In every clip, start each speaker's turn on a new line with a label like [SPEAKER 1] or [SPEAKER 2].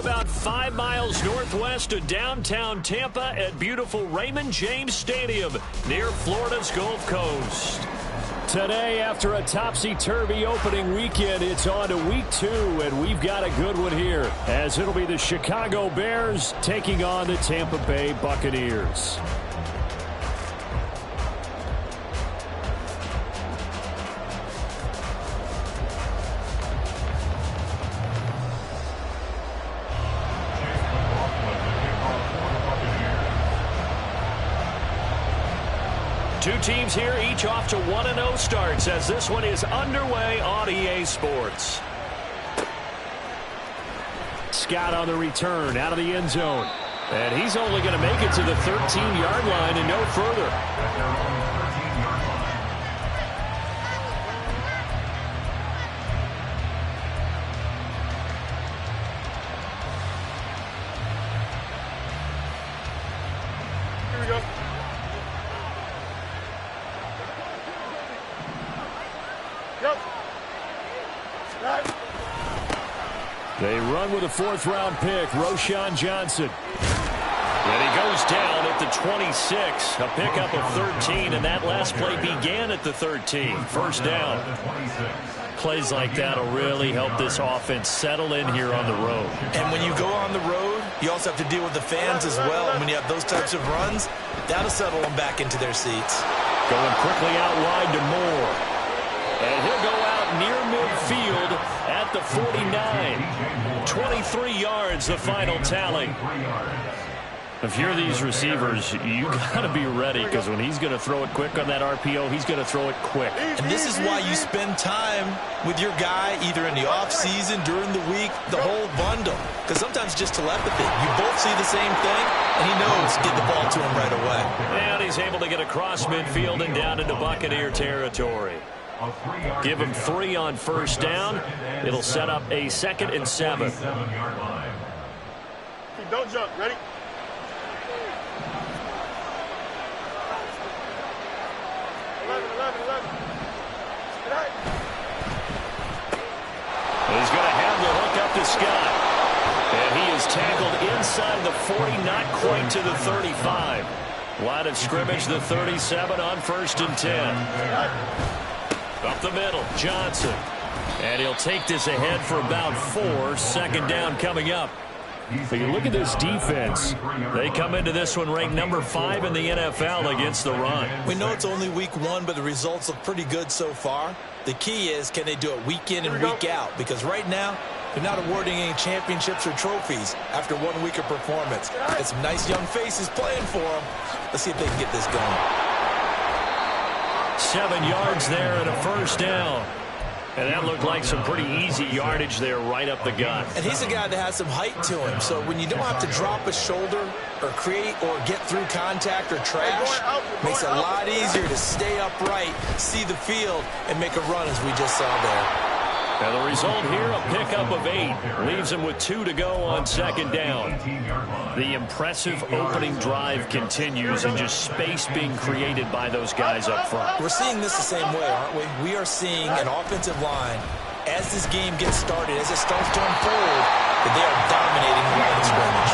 [SPEAKER 1] about 5 miles northwest of downtown Tampa at beautiful Raymond James Stadium near Florida's Gulf Coast. Today, after a topsy-turvy opening weekend, it's on to week 2, and we've got a good one here, as it'll be the Chicago Bears taking on the Tampa Bay Buccaneers. Two teams here, each off to 1-0 starts as this one is underway on EA Sports. Scott on the return, out of the end zone. And he's only going to make it to the 13-yard line and no further. They run with a 4th-round pick, Roschon Johnson. And he goes down at the 26, a pickup of 13, and that last play began at the 13. First down. Plays like that will really help this offense settle in here on the road.
[SPEAKER 2] And when you go on the road, you also have to deal with the fans as well. And when you have those types of runs, that'll settle them back into their seats.
[SPEAKER 1] Going quickly out wide to Moore. And he'll go out near midfield at the 49. 23 yards, the final tally. If you're these receivers, you got to be ready, because when he's going to throw it quick on that RPO, he's going to throw it quick.
[SPEAKER 2] And this is why you spend time with your guy either in the offseason, during the week, the whole bundle. Because sometimes just telepathy. You both see the same thing, and he knows get the ball to him right away.
[SPEAKER 1] And he's able to get across midfield and down into Buccaneer territory. Give him 3 on first down. It'll set up a 2nd and 7.
[SPEAKER 3] Don't jump. Ready?
[SPEAKER 1] He's going to have the hook up to Scott. And he is tackled inside the 40, not quite to the 35. Line of scrimmage, the 37 on 1st and 10. Up the middle, Johnson. And he'll take this ahead for about 4. 2nd down coming up. But you look at this defense. They come into this one ranked number 5 in the NFL against the run.
[SPEAKER 2] We know it's only week 1, but the results look pretty good so far. The key is, can they do it week in and week out? Because right now, they're not awarding any championships or trophies after 1 week of performance. Got some nice young faces playing for them. Let's see if they can get this going.
[SPEAKER 1] 7 yards there and a 1st down. And that looked like some pretty easy yardage there right up the gut.
[SPEAKER 2] And he's a guy that has some height to him. So when you don't have to drop a shoulder or create or get through contact or trash, makes it a lot easier to stay upright, see the field, and make a run as we just saw there.
[SPEAKER 1] And the result here, a pickup of 8. Leaves him with 2 to go on 2nd down. The impressive opening drive continues, and just space being created by those guys up front.
[SPEAKER 2] We're seeing this the same way, aren't we? We are seeing an offensive line, as this game gets started, as it starts to unfold, that they are dominating the line of scrimmage.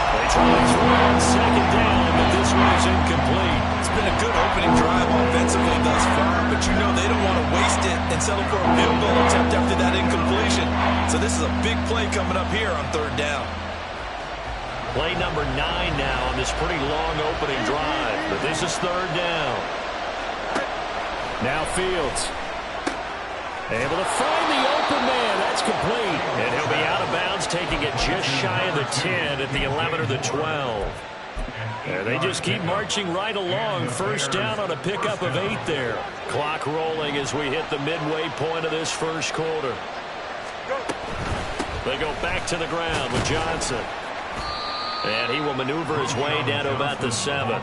[SPEAKER 1] They try to throw on 2nd down, but this one is incomplete.
[SPEAKER 2] It's been a good opening drive offensively thus far, but you know they don't want to waste it and settle for a field goal attempt after that incompletion. So this is a big play coming up here on 3rd down.
[SPEAKER 1] Play number 9 now on this pretty long opening drive, but this is 3rd down. Now Fields. Able to find the open man. That's complete. And he'll be out of bounds, taking it just shy of the 10 at the 11 or the 12. And they just keep marching right along. 1st down on a pickup of 8 there. Clock rolling as we hit the midway point of this 1st quarter. They go back to the ground with Johnson. And he will maneuver his way down to about the 7.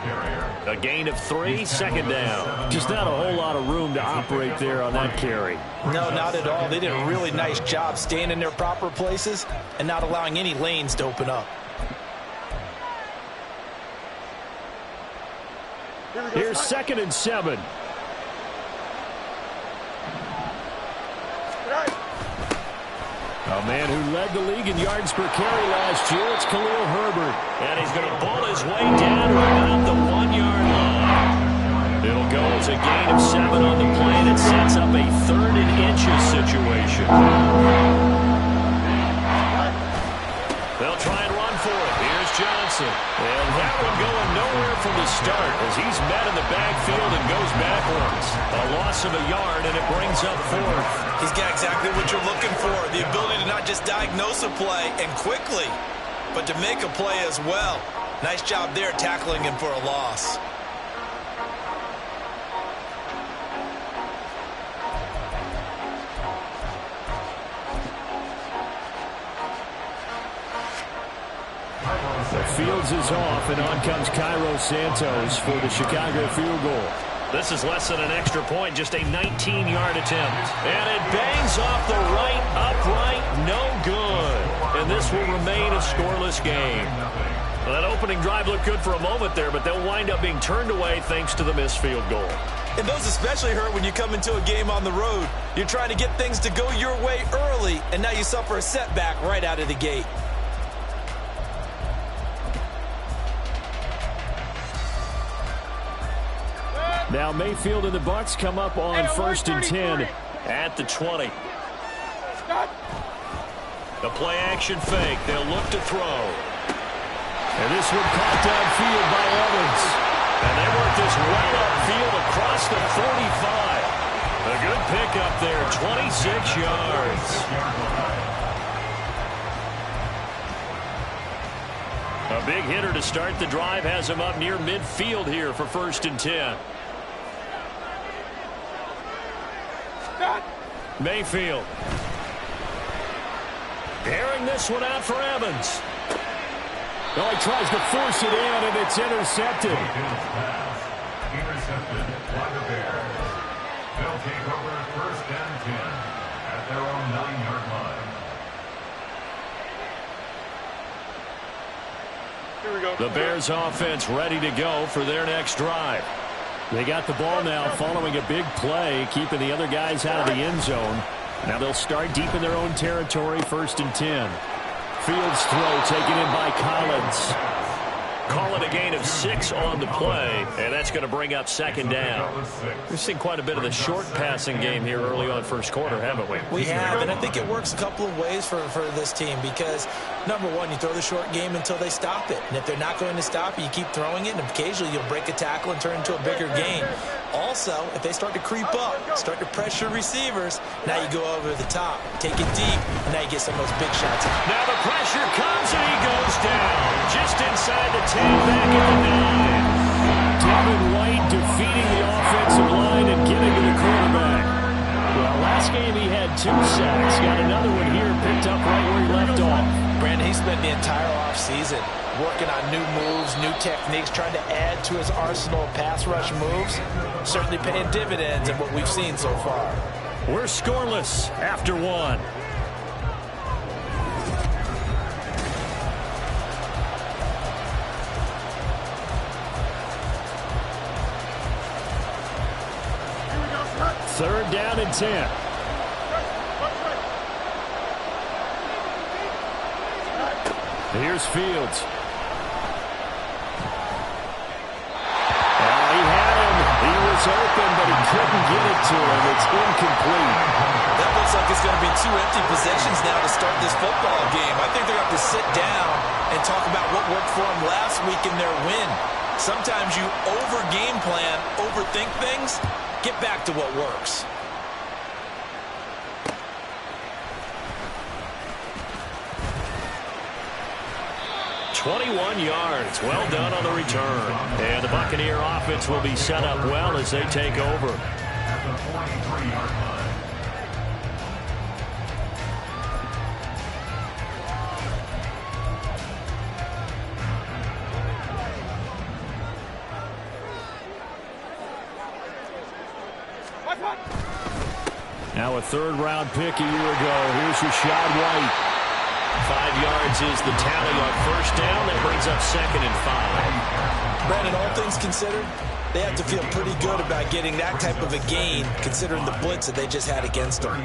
[SPEAKER 1] A gain of 3, 2nd down. Just not a whole lot of room to operate there on that carry.
[SPEAKER 2] No, not at all. They did a really nice job staying in their proper places and not allowing any lanes to open up.
[SPEAKER 1] Here's 2nd and 7. A man who led the league in yards per carry last year, it's Khalil Herbert. And he's going to bull his way down to about the 1-yard line. It'll go as a gain of 7 on the play, and it sets up a 3rd and inches situation. They'll try and run for it. Here's Johnson. And that one going nowhere from the start as he's met in the backfield and goes backwards. A loss of a yard, and it brings up 4th.
[SPEAKER 2] He's got exactly what you're looking for, the ability to not just diagnose a play and quickly, but to make a play as well. Nice job there tackling him for a loss.
[SPEAKER 1] Fields is off, and on comes Cairo Santos for the Chicago field goal. This is less than an extra point, just a 19-yard attempt. And it bangs off the right upright, no good. And this will remain a scoreless game. Well, that opening drive looked good for a moment there, but they'll wind up being turned away thanks to the missed field goal.
[SPEAKER 2] And those especially hurt when you come into a game on the road. You're trying to get things to go your way early, and now you suffer a setback right out of the gate.
[SPEAKER 1] Now Mayfield and the Bucs come up on 1st and 10 at the 20. The play action fake. They'll look to throw. And this one caught downfield by Evans. And they work this well upfield across the 45. A good pickup there, 26 yards. A big hitter to start the drive has him up near midfield here for 1st and 10. Mayfield. Airing this one out for Evans. Oh, he tries to force it in, and it's intercepted.
[SPEAKER 3] Intercepted by the Bears. They'll take over 1st and 10 at their own 9-yard line.
[SPEAKER 4] Here we go.
[SPEAKER 1] The Bears offense ready to go for their next drive. They got the ball now following a big play, keeping the other guys out of the end zone. Now they'll start deep in their own territory, 1st and 10. Fields throw taken in by Collins. Call it a gain of 6 on the play, and that's going to bring up 2nd down. We've seen quite a bit of the short passing game here early on 1st quarter, haven't we?
[SPEAKER 2] We have, and I think it works a couple of ways for this team because, number one, you throw the short game until they stop it. And if they're not going to stop it, you keep throwing it, and occasionally you'll break a tackle and turn it into a bigger gain. Also, if they start to creep up, start to pressure receivers, now you go over the top, take it deep, and now you get some of those big shots.
[SPEAKER 1] Now the pressure comes, and he goes down just inside the 10, back at the 9. Devin White defeating the offensive line and getting to the quarterback. Well, last game he had 2 sacks. Got another one here picked up right where he left off.
[SPEAKER 2] Brandon, he spent the entire offseason working on new moves, new techniques, trying to add to his arsenal of pass rush moves. Certainly paying dividends in what we've seen so far.
[SPEAKER 1] We're scoreless after 1. Third down and 10. Here's Fields. He had him. He was open, but he couldn't get it to him. It's incomplete.
[SPEAKER 2] That looks like it's going to be 2 empty possessions now to start this football game. I think they're going to have to sit down and talk about what worked for them last week in their win. Sometimes you over-game plan, overthink things. Get back to what works.
[SPEAKER 1] "21 yards. Well done on the return. And the Buccaneer offense will be set up well as they take over.
[SPEAKER 3] At the 43-yard line.
[SPEAKER 1] Now a third-round pick a year ago. Here's Rashad White. 5 yards is the tally on first down. That brings up 2nd and 5.
[SPEAKER 2] Brandon, all things considered, they have to feel pretty good about getting that type of a gain, considering the blitz that they just had against them.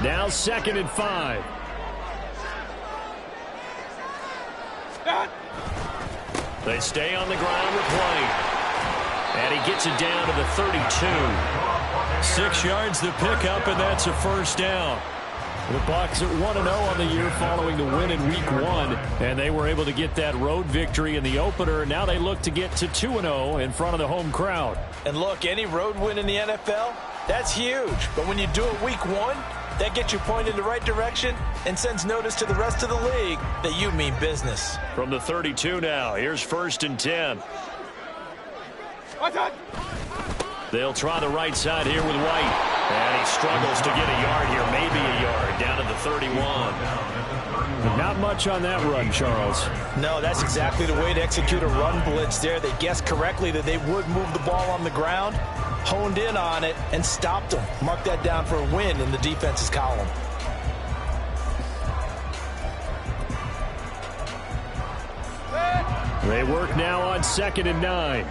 [SPEAKER 1] Now 2nd and 5. They stay on the ground with White. And he gets it down to the 32. 6 yards the pickup, and that's a first down. The Bucs at 1-0 on the year following the win in Week 1. And they were able to get that road victory in the opener. Now they look to get to 2-0 in front of the home crowd.
[SPEAKER 2] And look, any road win in the NFL, that's huge. But when you do it Week 1, that gets you pointed in the right direction and sends notice to the rest of the league that you mean business.
[SPEAKER 1] From the 32 now, here's 1st and 10. They'll try the right side here with White. And he struggles to get a yard here, maybe a yard, down to the 31. Not much on that run, Charles.
[SPEAKER 2] No, that's exactly the way to execute a run blitz there. They guessed correctly that they would move the ball on the ground, honed in on it, and stopped them. Mark that down for a win in the defense's column.
[SPEAKER 1] They work now on 2nd and 9.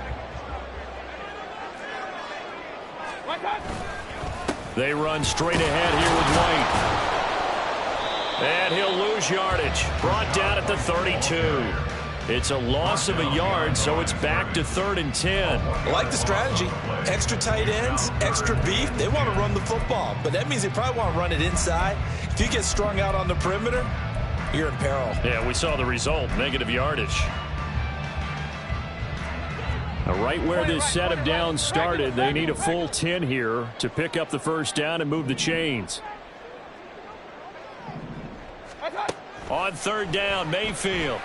[SPEAKER 1] They run straight ahead here with White. And he'll lose yardage. Brought down at the 32. It's a loss of a yard, so it's back to 3rd and 10.
[SPEAKER 2] I like the strategy. Extra tight ends, extra beef. They want to run the football, but that means they probably want to run it inside. If you get strung out on the perimeter, you're in peril.
[SPEAKER 1] Yeah, we saw the result, negative yardage. Now, right where this set of downs started, they need a full 10 here to pick up the first down and move the chains. On 3rd down, Mayfield.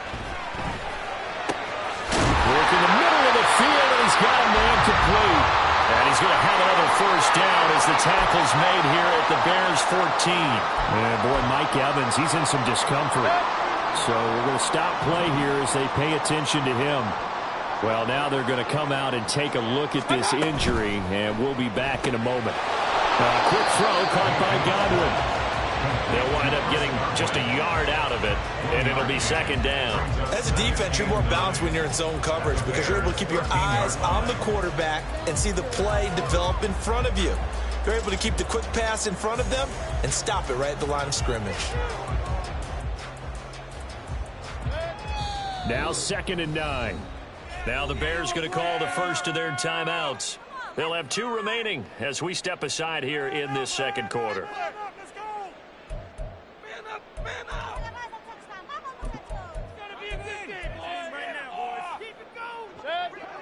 [SPEAKER 1] Work in the middle of the field, and he's got a man complete. And he's going to have another first down as the tackle's made here at the Bears 14. And boy, Mike Evans, he's in some discomfort. So we're going to stop play here as they pay attention to him. Well, now they're going to come out and take a look at this injury, and we'll be back in a moment. Quick throw caught by Godwin. They'll wind up getting just a yard out of it, and it'll be 2nd down.
[SPEAKER 2] As a defense, you're more balanced when you're in zone coverage because you're able to keep your eyes on the quarterback and see the play develop in front of you. You're able to keep the quick pass in front of them and stop it right at the line of scrimmage.
[SPEAKER 1] Now 2nd and 9. Now the Bears going to call the first of their timeouts. They'll have 2 remaining as we step aside here in this 2nd quarter.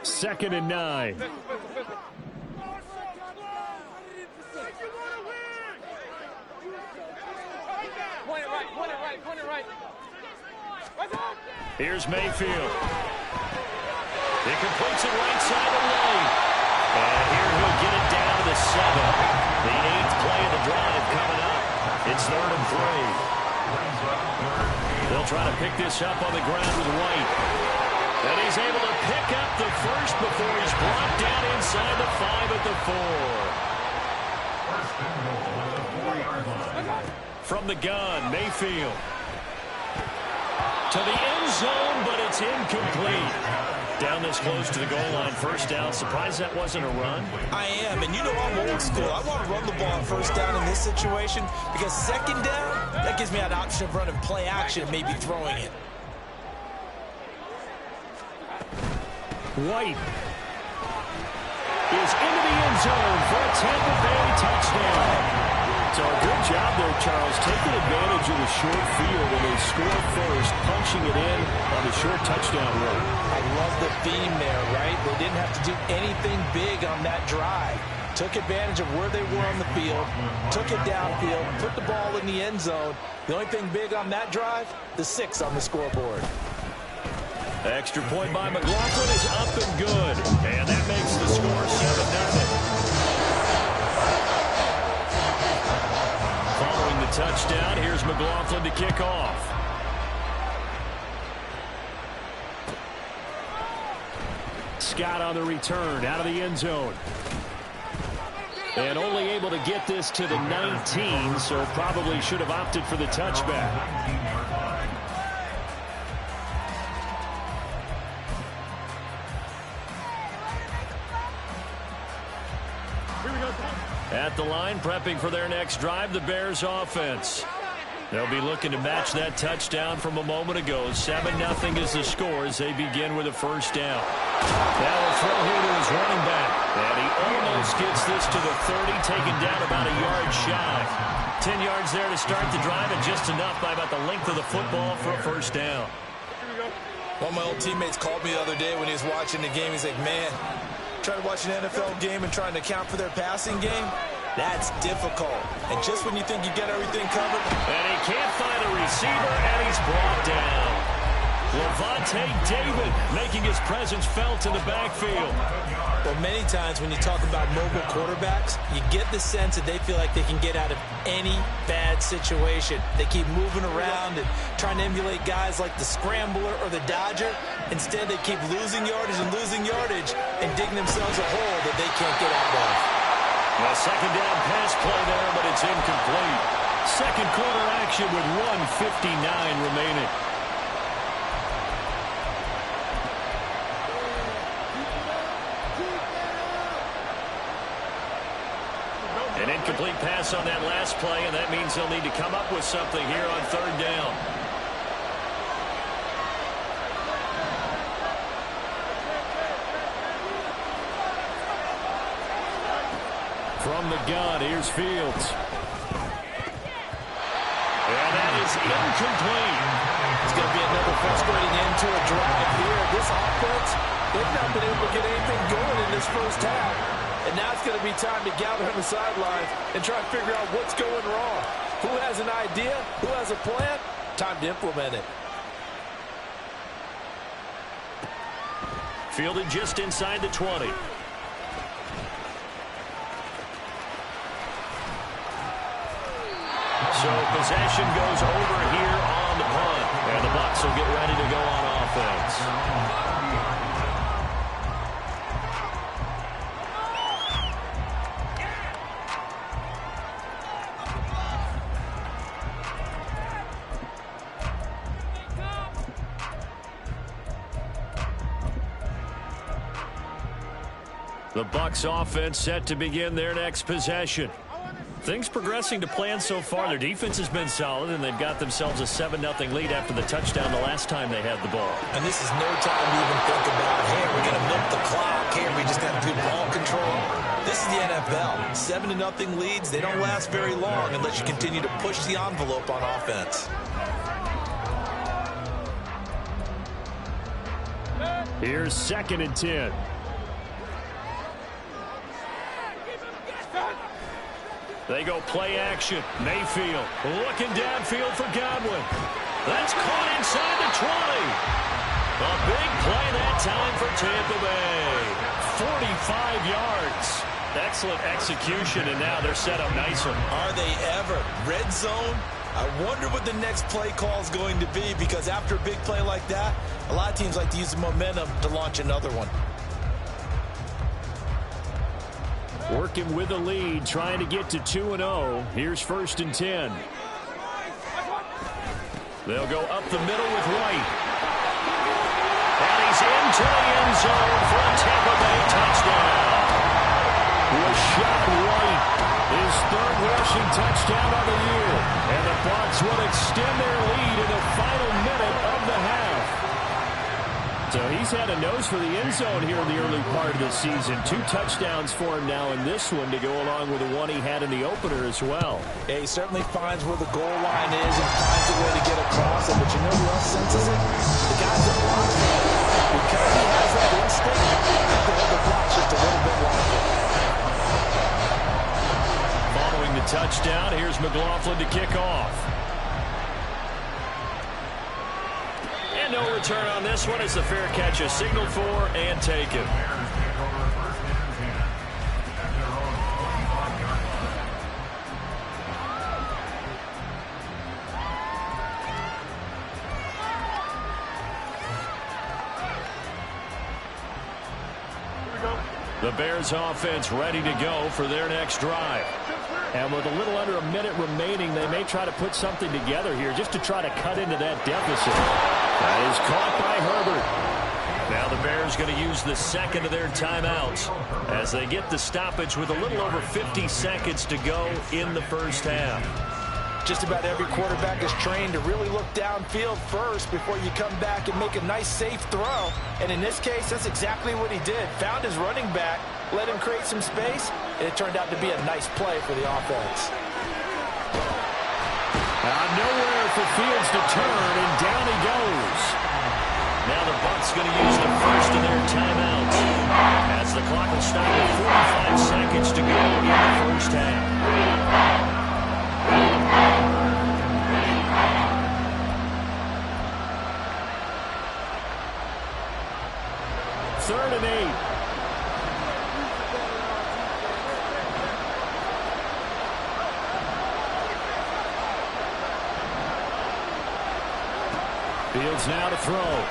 [SPEAKER 1] 2nd and 9. Here's Mayfield. He completes it right side of the lane. And here he'll get it down to the 7. The 8th play of the drive coming up. It's 3rd and 3. They'll try to pick this up on the ground with White. And he's able to pick up the first before he's brought down inside the 5 at the 4. From the gun, Mayfield. To the end zone, but it's incomplete. Down this close to the goal line, first down. Surprised that wasn't a run?
[SPEAKER 2] I am, and you know I'm old school. I want to run the ball on first down in this situation because 2nd down, that gives me an option of running play action and maybe throwing it.
[SPEAKER 1] White is into the end zone for a Tampa Bay touchdown. So a good job there, Charles, taking advantage of the short field when they score first, punching it in on the short touchdown run.
[SPEAKER 2] I love the theme there, right? They didn't have to do anything big on that drive. Took advantage of where they were on the field, took it downfield, put the ball in the end zone. The only thing big on that drive, the 6 on the scoreboard.
[SPEAKER 1] Extra point by McLaughlin is up and good. And that makes the score 7-0. Following the touchdown, here's McLaughlin to kick off. Scott on the return, out of the end zone. And only able to get this to the 19, so probably should have opted for the touchback. At the line, prepping for their next drive, the Bears offense. They'll be looking to match that touchdown from a moment ago. 7-0 is the score as they begin with a first down. Now a throw here to his running back. And he almost gets this to the 30, taken down about a yard shy. 10 yards there to start the drive, and just enough by about the length of the football for a first down.
[SPEAKER 2] One of my old teammates called me the other day when he was watching the game. He's like, man, trying to watch an NFL game and trying to account for their passing game? That's difficult. And just when you think you get everything covered.
[SPEAKER 1] And he can't find a receiver, and he's brought down. Levante David making his presence felt in the backfield.
[SPEAKER 2] Well, many times when you talk about mobile quarterbacks, you get the sense that they feel like they can get out of any bad situation. They keep moving around and trying to emulate guys like the Scrambler or the Dodger. Instead, they keep losing yardage and digging themselves a hole that they can't get out of.
[SPEAKER 1] A second down pass play there, but it's incomplete. Second quarter action with 1:59 remaining. An incomplete pass on that last play, and that means they'll need to come up with something here on third down. From the gun, here's Fields. And that is incomplete.
[SPEAKER 2] It's going to be another frustrating end to a drive here. This offense, they've not been able to get anything going in this first half. And now it's going to be time to gather on the sidelines and try to figure out what's going wrong. Who has an idea? Who has a plan? Time to implement it.
[SPEAKER 1] Fielded just inside the 20. So possession goes over here on the punt. And the Bucs will get ready to go on offense. The Bucs offense set to begin their next possession. Things progressing to plan so far. Their defense has been solid, and they've got themselves a 7-0 lead after the touchdown the last time they had the ball.
[SPEAKER 2] And this is no time to even think about, hey, we're going to milk the clock. Hey, we just have good ball control. This is the NFL. 7-0 leads, they don't last very long unless you continue to push the envelope on offense.
[SPEAKER 1] Here's 2nd and 10. They go play action. Mayfield looking downfield for Godwin. That's caught inside the 20. A big play that time for Tampa Bay. 45 yards. Excellent execution, and now they're set up nicely.
[SPEAKER 2] Are they ever? Red zone? I wonder what the next play call is going to be, because after a big play like that, a lot of teams like to use the momentum to launch another one.
[SPEAKER 1] Working with a lead, trying to get to 2-0. Here's 1st and 10. They'll go up the middle with White. And he's into the end zone for a Tampa Bay touchdown. Rashad White, his 3rd rushing touchdown of the year. And the Bucs will extend their lead in the final minute of the half. So he's had a nose for the end zone here in the early part of the season. 2 touchdowns for him now in this one to go along with the one he had in the opener as well.
[SPEAKER 2] Yeah, he certainly finds where the goal line is and finds a way to get across it. But you know who else senses it? The guys that block him. Because he has that instinct, have to hold the block just a little bit longer.
[SPEAKER 1] Following the touchdown, here's McLaughlin to kick off. And no return on this one as the fair catch is signaled for and taken. The Bears offense ready to go for their next drive. And with a little under a minute remaining, they may try to put something together here just to try to cut into that deficit. That is caught by Herbert. Now Now the Bears going to use the second of their timeouts as they get the stoppage with a little over 50 seconds to go in the first half.
[SPEAKER 2] Just about every quarterback is trained to really look downfield first before you come back and make a nice, safe throw. And in this case, that's exactly what he did. Found his running back, let him create some space, and it turned out to be a nice play for the offense.
[SPEAKER 1] Nowhere for Fields to turn, and down he goes. Now the Bucs going to use the first of their timeouts as the clock will stop at 45 seconds to go in the first half. 3rd and 8. Fields now to throw.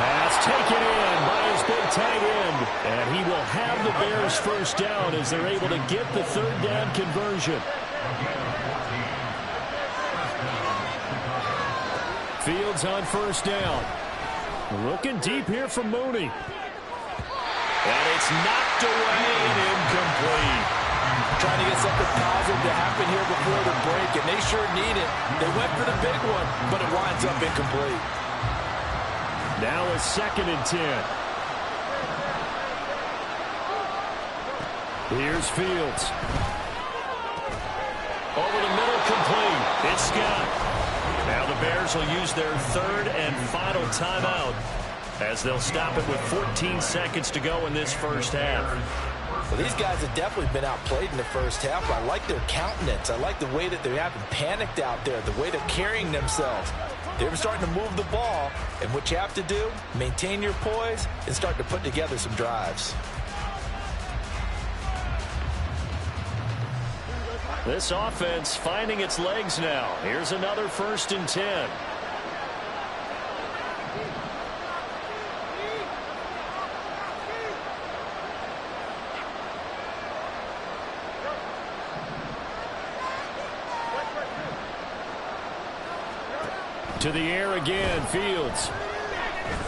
[SPEAKER 1] Pass taken in by his big tight end. And he will have the Bears first down as they're able to get the 3rd down conversion. Fields on first down. Looking deep here from Mooney. And it's knocked away and incomplete.
[SPEAKER 2] Trying to get something positive to happen here before the break, and they sure need it. They went for the big one, but it winds up incomplete.
[SPEAKER 1] Now a 2nd and 10. Here's Fields. Over the middle, complete. It's Scott. Now the Bears will use their 3rd and final timeout as they'll stop it with 14 seconds to go in this first half.
[SPEAKER 2] Well, these guys have definitely been outplayed in the first half. I like their countenance. I like the way that they haven't panicked out there, the way they're carrying themselves. They're starting to move the ball, and what you have to do, maintain your poise and start to put together some drives.
[SPEAKER 1] This offense finding its legs now. Here's another 1st and 10. To the air again, Fields.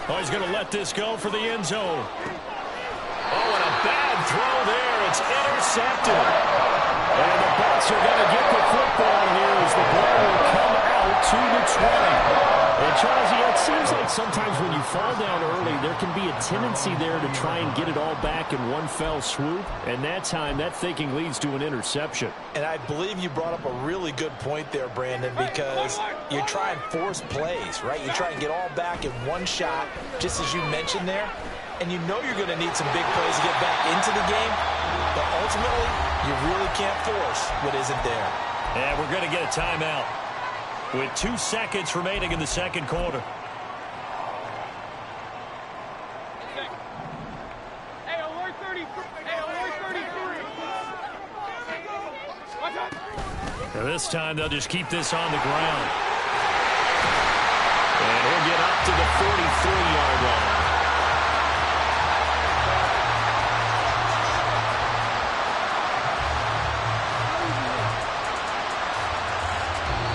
[SPEAKER 1] Oh, he's going to let this go for the end zone. Oh, and a bad throw there. It's intercepted. And the Bucs are going to get the football here as the ball will come out to the 20. And Charles, it seems like sometimes when you fall down early, there can be a tendency there to try and get it all back in one fell swoop. And that time, that thinking leads to an interception.
[SPEAKER 2] And I believe you brought up a really good point there, Brandon, because you try and force plays, right? You try and get all back in one shot, just as you mentioned there. And you know you're going to need some big plays to get back into the game. But ultimately, you really can't force what isn't there.
[SPEAKER 1] And we're going to get a timeout with 2 seconds remaining in the second quarter. Now this time they'll just keep this on the ground. And he'll get up to the 43-yard line.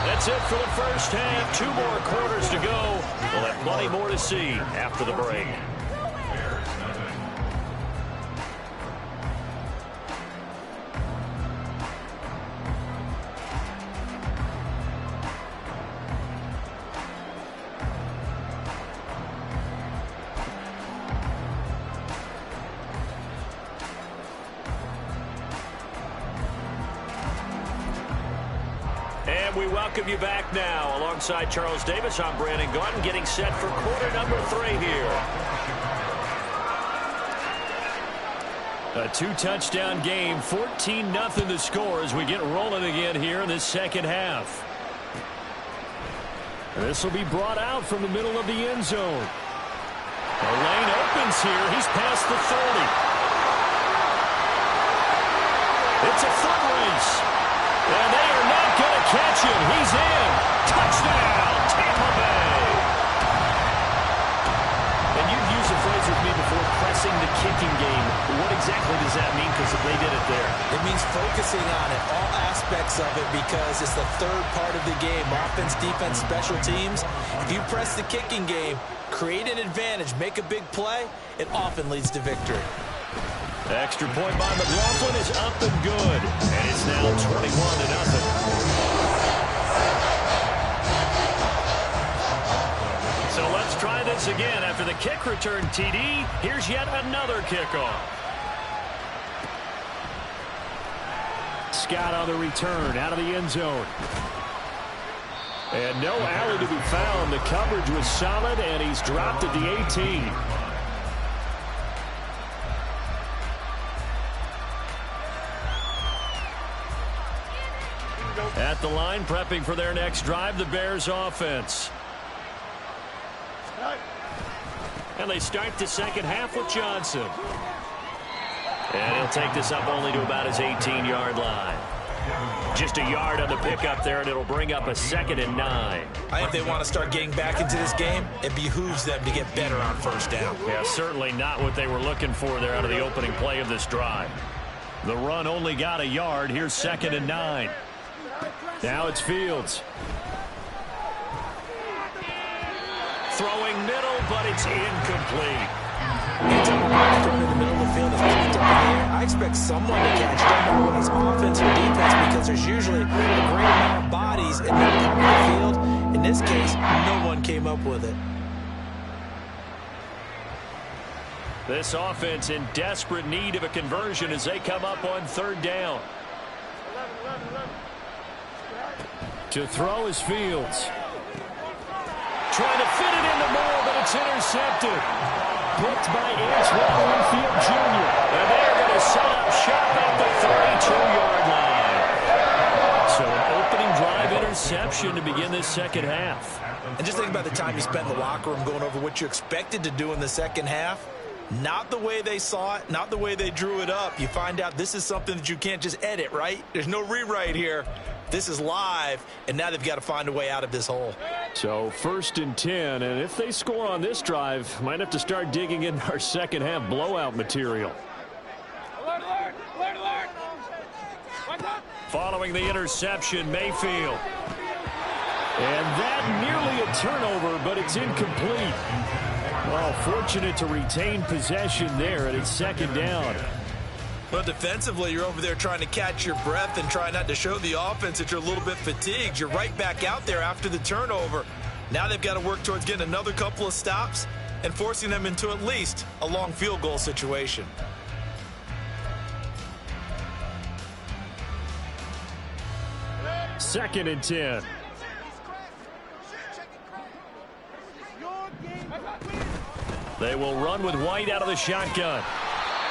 [SPEAKER 1] That's it for the first half. 2 more quarters to go. We'll have plenty more to see after the break. We welcome you back now. Alongside Charles Davis, I'm Brandon Gaudin, getting set for quarter number 3 here. A 2-touchdown game, 14-0 the score as we get rolling again here in this second half. This will be brought out from the middle of the end zone. The lane opens here. He's past the 30. It's a foot race. And they are not going to catch him. He's in. Touchdown, Tampa Bay. And you've used the phrase with me before, pressing the kicking game. What exactly does that mean? Because Stokez if they did it there?
[SPEAKER 2] It means focusing on it, all aspects of it, because it's the third part of the game. Offense, defense, special teams. If you press the kicking game, create an advantage, make a big play, it often leads to victory.
[SPEAKER 1] Extra point by McLaughlin is up and good. And it's now 21-0. So let's try this again. After the kick return TD, here's yet another kickoff. Scott on the return out of the end zone. And no alley to be found. The coverage was solid, and he's dropped at the 18. At the line, prepping for their next drive, the Bears offense. And they start the second half with Johnson. And he'll take this up only to about his 18-yard line. Just a yard on the pickup there, and it'll bring up a 2nd and 9.
[SPEAKER 2] I think if they want to start getting back into this game, it behooves them to get better on first down.
[SPEAKER 1] Yeah, certainly not what they were looking for there out of the opening play of this drive. The run only got a yard. Here's 2nd and 9. Now it's Fields. Throwing middle, but it's incomplete.
[SPEAKER 2] Anytime a ball thrown in the middle of the field is picked up in the air, I expect someone to catch. Don't know whether it's offense or defense, because there's usually a great amount of bodies in that part of the field. In this case, no one came up with it.
[SPEAKER 1] This offense in desperate need of a conversion as they come up on 3rd down. To throw is Fields. Trying to fit it in the middle, but it's intercepted. Picked by Antoine Winfield Jr. And they're going to set up shop at the 32-yard line. So an opening drive interception to begin this second half.
[SPEAKER 2] And just think about the time you spent in the locker room going over what you expected to do in the second half. Not the way they saw it, not the way they drew it up. You find out this is something that you can't just edit, right? There's no rewrite here. This is live, and now they've got to find a way out of this hole.
[SPEAKER 1] So 1st and 10, and if they score on this drive, might have to start digging in our second half blowout material. Following the interception, Mayfield. And that nearly a turnover, but it's incomplete. Well, fortunate to retain possession there, and it's 2nd down.
[SPEAKER 2] Well, defensively, you're over there trying to catch your breath and try not to show the offense that you're a little bit fatigued. You're right back out there after the turnover. Now they've got to work towards getting another couple of stops and forcing them into at least a long field goal situation.
[SPEAKER 1] Second and 10. They will run with White out of the shotgun.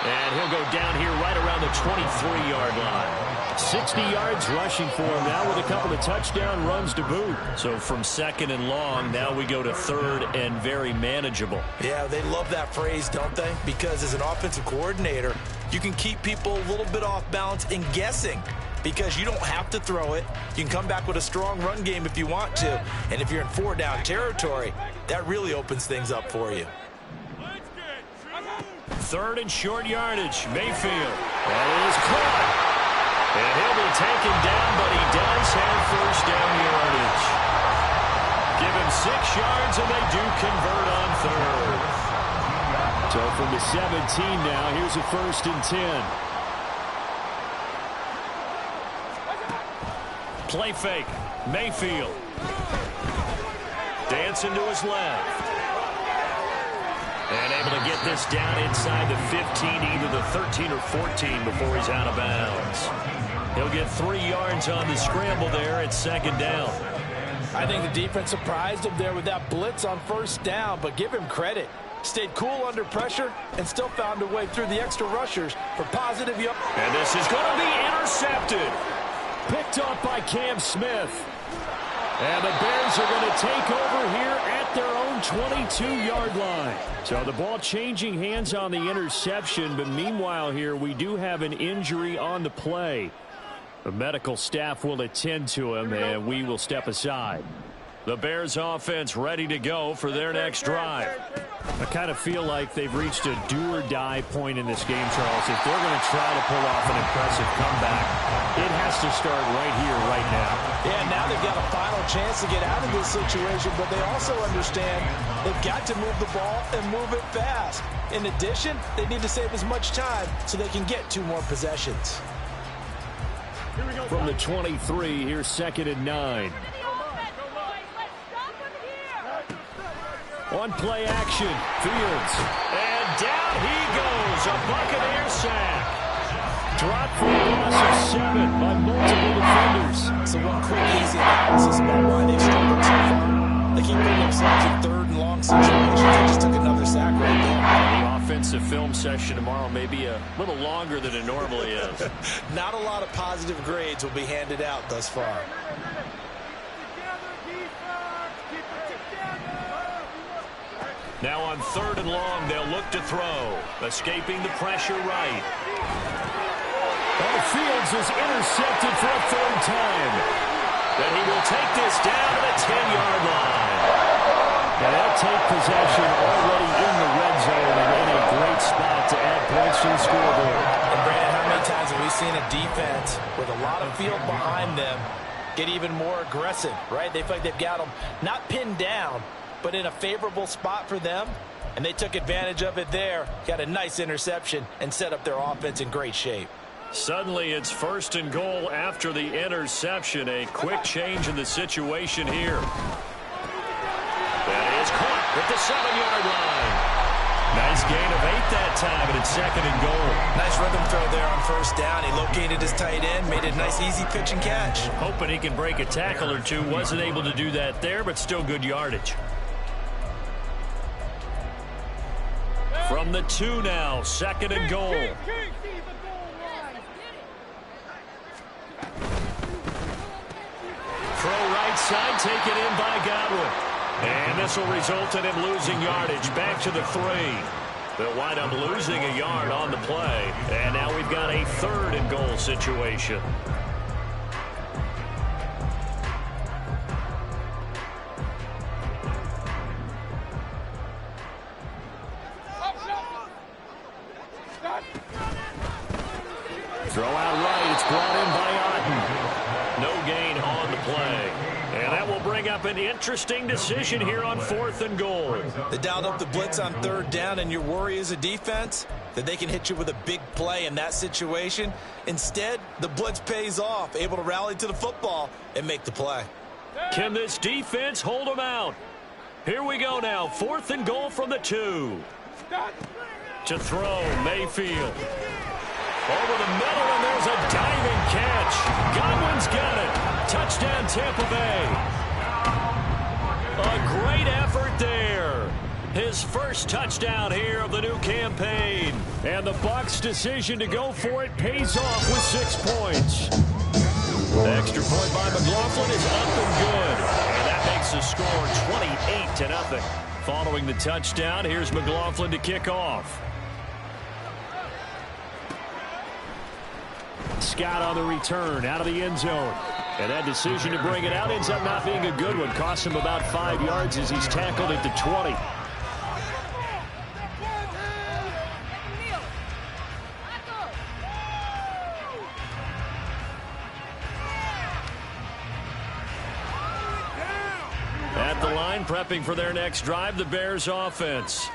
[SPEAKER 1] And he'll go down here right around the 23-yard line. 60 yards rushing for him now with a couple of touchdown runs to boot. So from 2nd and long, now we go to 3rd and very manageable.
[SPEAKER 2] Yeah, they love that phrase, don't they? Because as an offensive coordinator, you can keep people a little bit off balance and guessing, because you don't have to throw it. You can come back with a strong run game if you want to. And if you're in 4-down territory, that really opens things up for you.
[SPEAKER 1] 3rd and short yardage. Mayfield. That is caught. And he'll be taken down, but he does have 1st down yardage. Give him 6 yards, and they do convert on 3rd. So from the 17 now, here's a 1st and 10. Play fake. Mayfield. Dancing to his left. And able to get this down inside the 15, either the 13 or 14 before he's out of bounds. He'll get 3 yards on the scramble there at 2nd down.
[SPEAKER 2] I think the defense surprised him there with that blitz on 1st down, but give him credit. Stayed cool under pressure and still found a way through the extra rushers for positive.
[SPEAKER 1] And this is going to be intercepted. Picked up by Cam Smith. And the Bears are going to take over here at their own 22-yard line. So the ball changing hands on the interception, but meanwhile here we do have an injury on the play. The medical staff will attend to him, and we will step aside. The Bears offense ready to go for their next drive. I kind of feel like they've reached a do-or-die point in this game, Charles. If they're going to try to pull off an impressive comeback, it has to start right here, right now.
[SPEAKER 2] Yeah, now they've got a final chance to get out of this situation, but they also understand they've got to move the ball and move it fast. In addition, they need to save as much time so they can get 2 more possessions.
[SPEAKER 1] From the 23, here's 2nd and 9. On play action, Fields. And down he goes, a Buccaneer sack. Dropped for a loss of 7 by multiple defenders.
[SPEAKER 2] So one quick, easy analysis about why they've struggled so far. They keep putting themselves in 3rd and long situations. They just took another sack right there.
[SPEAKER 1] The offensive film session tomorrow may be a little longer than it normally is.
[SPEAKER 2] Not a lot of positive grades will be handed out thus far.
[SPEAKER 1] Now on 3rd and long, they'll look to throw. Escaping the pressure right. Fields is intercepted for a 3rd time. Then he will take this down to the 10-yard line. And they'll take possession already in the red zone and in a great spot to add points to the scoreboard.
[SPEAKER 2] And Brandon, how many times have we seen a defense with a lot of field behind them get even more aggressive, right? They feel like they've got them not pinned down, but in a favorable spot for them, and they took advantage of it there. Got a nice interception and set up their offense in great shape.
[SPEAKER 1] Suddenly it's 1st and goal after the interception. A quick change in the situation here. That is caught at the 7-yard line. Nice gain of 8 that time, and it's 2nd and goal.
[SPEAKER 2] Nice rhythm throw there on 1st down. He located his tight end, made it a nice easy pitch and catch.
[SPEAKER 1] Hoping he can break a tackle or two. Wasn't able to do that there, but still good yardage. From the 2 now, 2nd and goal. Throw right side, taken in by Godwin. And this will result in him losing yardage. Back to the 3. They'll wind up losing a yard on the play. And now we've got a 3rd and goal situation. Throw out right. It's brought in by Otten. No gain on the play. And that will bring up an interesting decision here on 4th and goal.
[SPEAKER 2] They dialed up the blitz on 3rd down, and your worry as a defense that they can hit you with a big play in that situation. Instead, the blitz pays off, able to rally to the football and make the play.
[SPEAKER 1] Can this defense hold them out? Here we go now. 4th and goal from the 2. To throw, Mayfield. Over the middle, and there's a diving catch. Godwin's got it. Touchdown, Tampa Bay. A great effort there. His first touchdown here of the new campaign. And the Bucs' decision to go for it pays off with 6 points. The extra point by McLaughlin is up and good. And that makes the score 28-0. Following the touchdown, here's McLaughlin to kick off. Scott on the return out of the end zone. And that decision to bring it out ends up not being a good one. Cost him about 5 yards as he's tackled at the 20. At the line, prepping for their next drive, the Bears offense.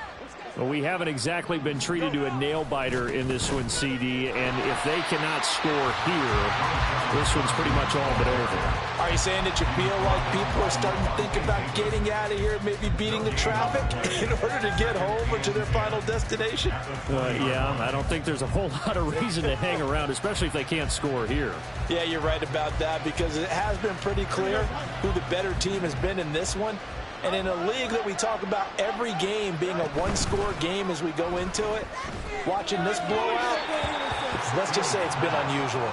[SPEAKER 1] Well, we haven't exactly been treated to a nail-biter in this one, CD, and if they cannot score here, this one's pretty much all but over.
[SPEAKER 2] Are you saying that you feel like people are starting to think about getting out of here, maybe beating the traffic in order to get home or to their final destination?
[SPEAKER 1] Yeah, I don't think there's a whole lot of reason to hang around, especially if they can't score here.
[SPEAKER 2] Yeah, you're right about that, because it has been pretty clear who the better team has been in this one. And in a league that we talk about every game being a one-score game as we go into it, watching this blowout, Let's just say it's been unusual.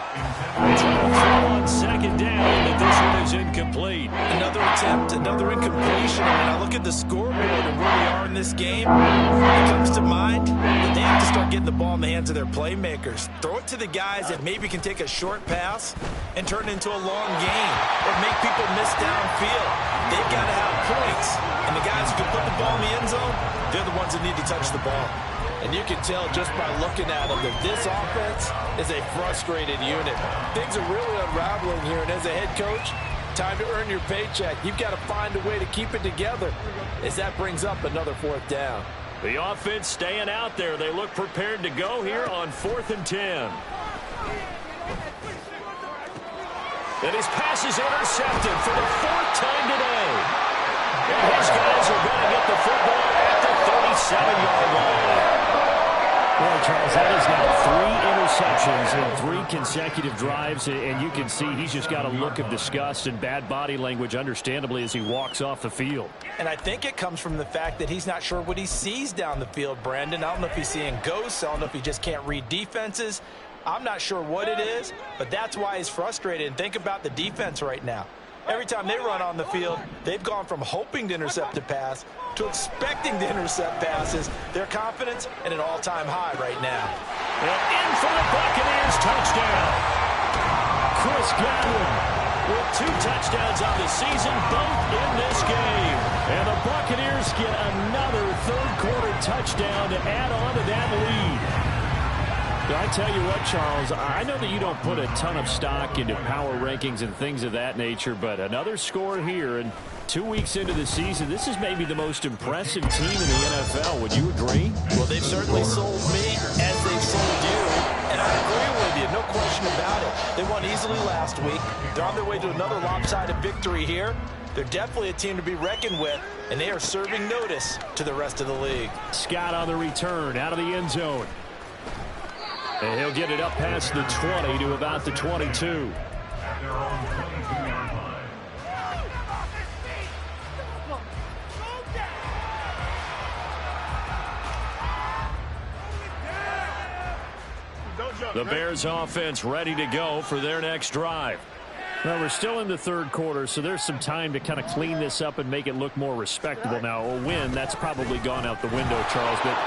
[SPEAKER 1] It's on second down, but this one is incomplete.
[SPEAKER 2] Another attempt, another incompletion. And when I look at the scoreboard and where we are in this game, it comes to mind that they have to start getting the ball in the hands of their playmakers. Throw it to the guys that maybe can take a short pass and turn it into a long gain or make people miss downfield. They've got to have points. And the guys who can put the ball in the end zone, they're the ones that need to touch the ball. And you can tell just by looking at them that this offense is a frustrated unit. Things are really unraveling here, and as a head coach, time to earn your paycheck. You've got to find a way to keep it together as that brings up another 4th down.
[SPEAKER 1] The offense staying out there. They look prepared to go here on 4th and 10. And his pass is intercepted for the 4th time today. And his guys are going to get the football at the 37-yard line. Well, Charles, that is now 3 interceptions in 3 consecutive drives, and you can see he's just got a look of disgust and bad body language, understandably, as he walks off the field.
[SPEAKER 2] And I think it comes from the fact that he's not sure what he sees down the field, Brandon. I don't know if he's seeing ghosts. I don't know if he just can't read defenses. I'm not sure what it is, but that's why he's frustrated. And think about the defense right now. Every time they run on the field, they've gone from hoping to intercept a pass to expecting to intercept passes. Their confidence at an all-time high right now.
[SPEAKER 1] And in for the Buccaneers touchdown. Chris Godwin with 2 touchdowns on the season, both in this game. And the Buccaneers get another 3rd-quarter touchdown to add on to that lead. I tell you what, Charles, I know that you don't put a ton of stock into power rankings and things of that nature, but another score here, and 2 weeks into the season, this is maybe the most impressive team in the NFL. Would you agree?
[SPEAKER 2] Well, they've certainly sold me as they've sold you, and I agree with you, no question about it. They won easily last week. They're on their way to another lopsided victory here. They're definitely a team to be reckoned with, and they are serving notice to the rest of the league.
[SPEAKER 1] Scott on the return, out of the end zone. And he'll get it up past the 20 to about the 22.
[SPEAKER 3] At their own 22-yard line.
[SPEAKER 1] The Bears offense ready to go for their next drive. Well, we're still in the 3rd quarter, so there's some time to kind of clean this up and make it look more respectable. Now, a win, that's probably gone out the window, Charles, but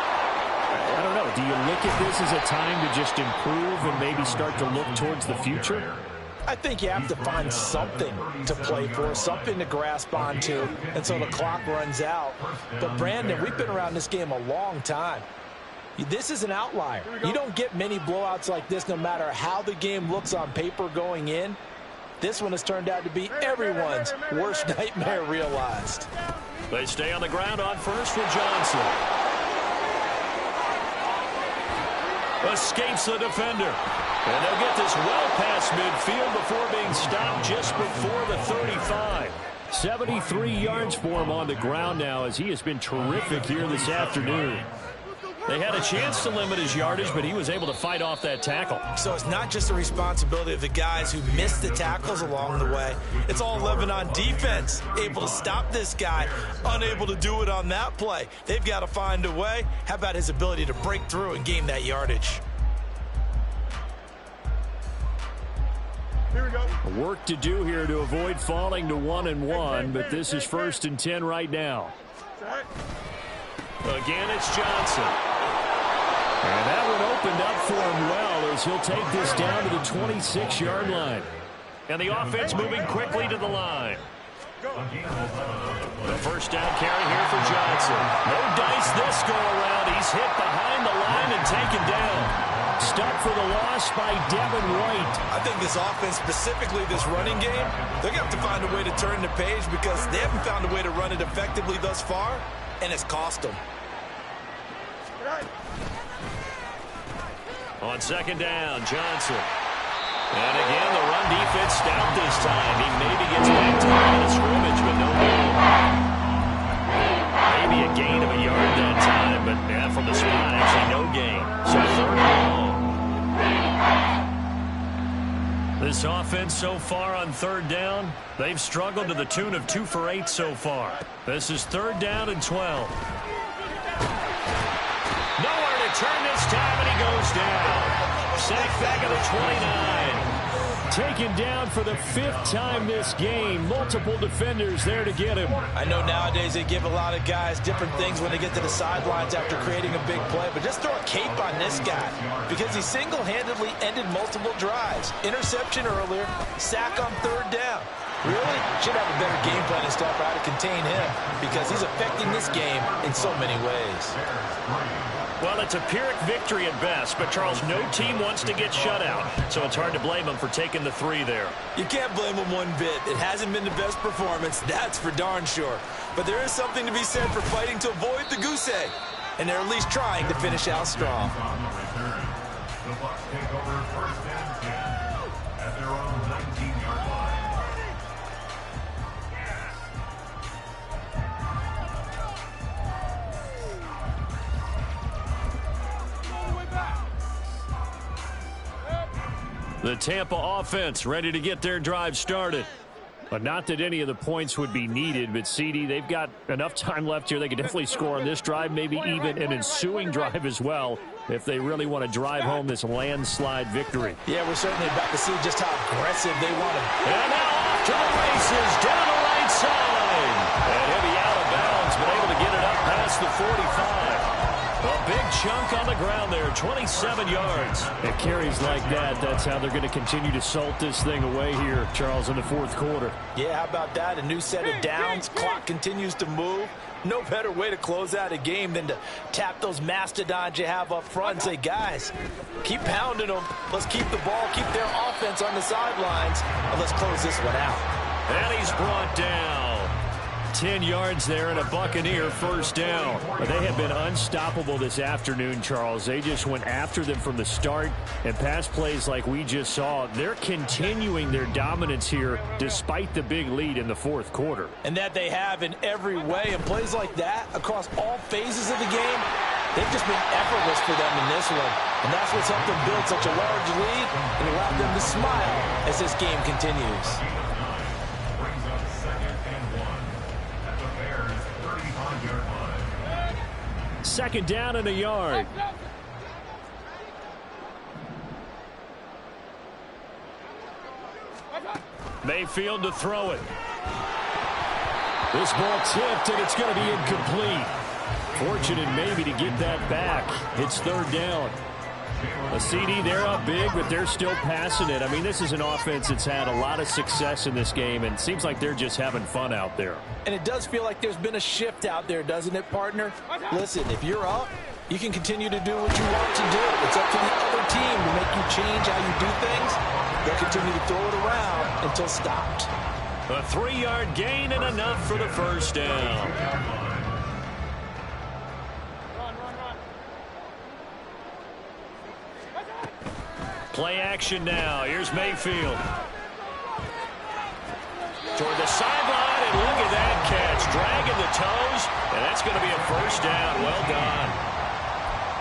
[SPEAKER 1] I don't know. Do you look at this as a time to just improve and maybe start to look towards the future?
[SPEAKER 2] I think you have to find something to play for, something to grasp onto until the clock runs out. But, Brandon, we've been around this game a long time. This is an outlier. You don't get many blowouts like this no matter how the game looks on paper going in. This one has turned out to be everyone's worst nightmare realized.
[SPEAKER 1] They stay on the ground on first for Johnson. Escapes the defender. And they'll get this well past midfield before being stopped just before the 35. 73 yards for him on the ground now as he has been terrific here this afternoon. They had a chance to limit his yardage, but he was able to fight off that tackle.
[SPEAKER 2] So it's not just the responsibility of the guys who missed the tackles along the way. It's all 11 on defense, able to stop this guy, unable to do it on that play. They've got to find a way. How about his ability to break through and gain that yardage?
[SPEAKER 4] Here we go.
[SPEAKER 1] Work to do here to avoid falling to 1-1, but this is 1st and 10 right now. Again, it's Johnson. And that one opened up for him well as he'll take this down to the 26-yard line. And the offense moving quickly to the line. The 1st down carry here for Johnson. No dice this go around. He's hit behind the line and taken down. Stuck for the loss by Devin White.
[SPEAKER 2] I think this offense, specifically this running game, they're going to have to find a way to turn the page because they haven't found a way to run it effectively thus far, and it's cost them.
[SPEAKER 1] On 2nd down, Johnson. And again, the run defense stout this time. He maybe gets back to the line of scrimmage, but no goal. Maybe a gain of a yard that time, but yeah, from the spot, actually no gain. So 3rd and long. This offense so far on 3rd down, they've struggled to the tune of 2 for 8 so far. This is 3rd down and 12. Nowhere to turn this time, and he goes down. sack back at the 29. Taken down for the 5th time this game. Multiple defenders there to get him.
[SPEAKER 2] I know nowadays they give a lot of guys different things when they get to the sidelines after creating a big play, but just throw a cape on this guy because he single-handedly ended multiple drives. Interception earlier, sack on 3rd down. Really should have a better game plan and stuff how to contain him because he's affecting this game in so many ways.
[SPEAKER 1] Well, it's a Pyrrhic victory at best, but Charles, no team wants to get shut out, so it's hard to blame him for taking the 3 there.
[SPEAKER 2] You can't blame him one bit. It hasn't been the best performance, that's for darn sure. But there is something to be said for fighting to avoid the goose egg, and they're at least trying to finish out strong.
[SPEAKER 3] The Bucs take over 1st and 10 at their own 19-yard line.
[SPEAKER 1] The Tampa offense ready to get their drive started. But not that any of the points would be needed, but CD, they've got enough time left here. They could definitely score on this drive, maybe even an ensuing drive as well, if they really want to drive home this landslide victory.
[SPEAKER 2] Yeah, we're certainly about to see just how aggressive they want to.
[SPEAKER 1] And now off to the races, down the right side. And he'll be out of bounds, but able to get it up past the 45. A big chunk on the ground there, 27 yards. It carries like that. That's how they're going to continue to salt this thing away here, Charles, in the 4th quarter.
[SPEAKER 2] Yeah, how about that? A new set of downs. Clock continues to move. No better way to close out a game than to tap those mastodons you have up front and say, guys, keep pounding them. Let's keep the ball, keep their offense on the sidelines, and let's close this one out.
[SPEAKER 1] And he's brought down. 10 yards there and a Buccaneer 1st down. But they have been unstoppable this afternoon, Charles. They just went after them from the start, and pass plays like we just saw, they're continuing their dominance here despite the big lead in the 4th quarter.
[SPEAKER 2] And that they have in every way, and plays like that across all phases of the game, they've just been effortless for them in this one. And that's what's helped them build such a large lead and allowed them to smile as this game continues.
[SPEAKER 1] 2nd down and a yard. Mayfield to throw it. This ball tipped, and it's going to be incomplete. Fortunate maybe to get that back. It's 3rd down. A CD, they're up big, but they're still passing it. I mean, this is an offense that's had a lot of success in this game, and it seems like they're just having fun out there.
[SPEAKER 2] And it does feel like there's been a shift out there, doesn't it, partner? Listen, if you're up, you can continue to do what you want to do. It's up to the other team to make you change how you do things. They'll continue to throw it around until stopped.
[SPEAKER 1] A 3-yard gain and enough for the 1st down. Play action now. Here's Mayfield. Toward the sideline, and look at that catch. Dragging the toes, and that's going to be a 1st down. Well done.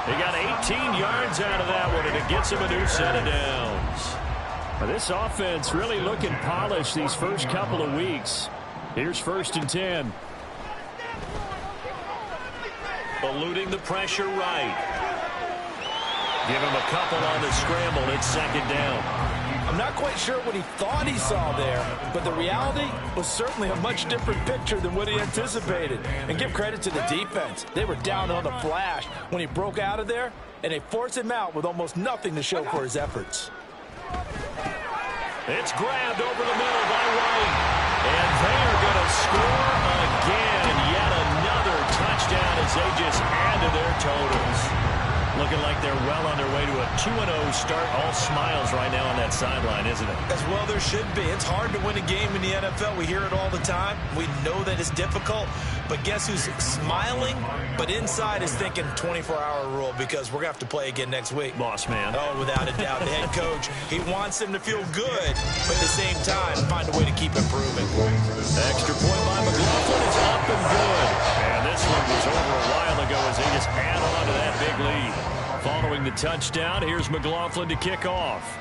[SPEAKER 1] They got 18 yards out of that one, and it gets them a new set of downs. Now, this offense really looking polished these first couple of weeks. Here's 1st and 10. Eluding the pressure right. Give him a couple on the scramble. It's 2nd down.
[SPEAKER 2] I'm not quite sure what he thought he saw there, but the reality was certainly a much different picture than what he anticipated. And give credit to the defense. They were down on the flash when he broke out of there, and they forced him out with almost nothing to show for his efforts.
[SPEAKER 1] It's grabbed over the middle by White. And they are going to score again. Yet another touchdown as they just add to their totals. Looking like they're well on their way to a 2-0 start. All smiles right now on that sideline, isn't it?
[SPEAKER 2] As well there should be. It's hard to win a game in the NFL. We hear it all the time. We know that it's difficult. But guess who's smiling? But inside is thinking 24-hour rule because we're going to have to play again next week.
[SPEAKER 1] Boss man.
[SPEAKER 2] Oh, without a doubt. The head coach, he wants them to feel good, but at the same time, find a way to keep improving.
[SPEAKER 1] Extra point by McLaughlin is up and good. And this one was over a while ago as they just add on to that big lead. Following the touchdown, here's McLaughlin to kick off.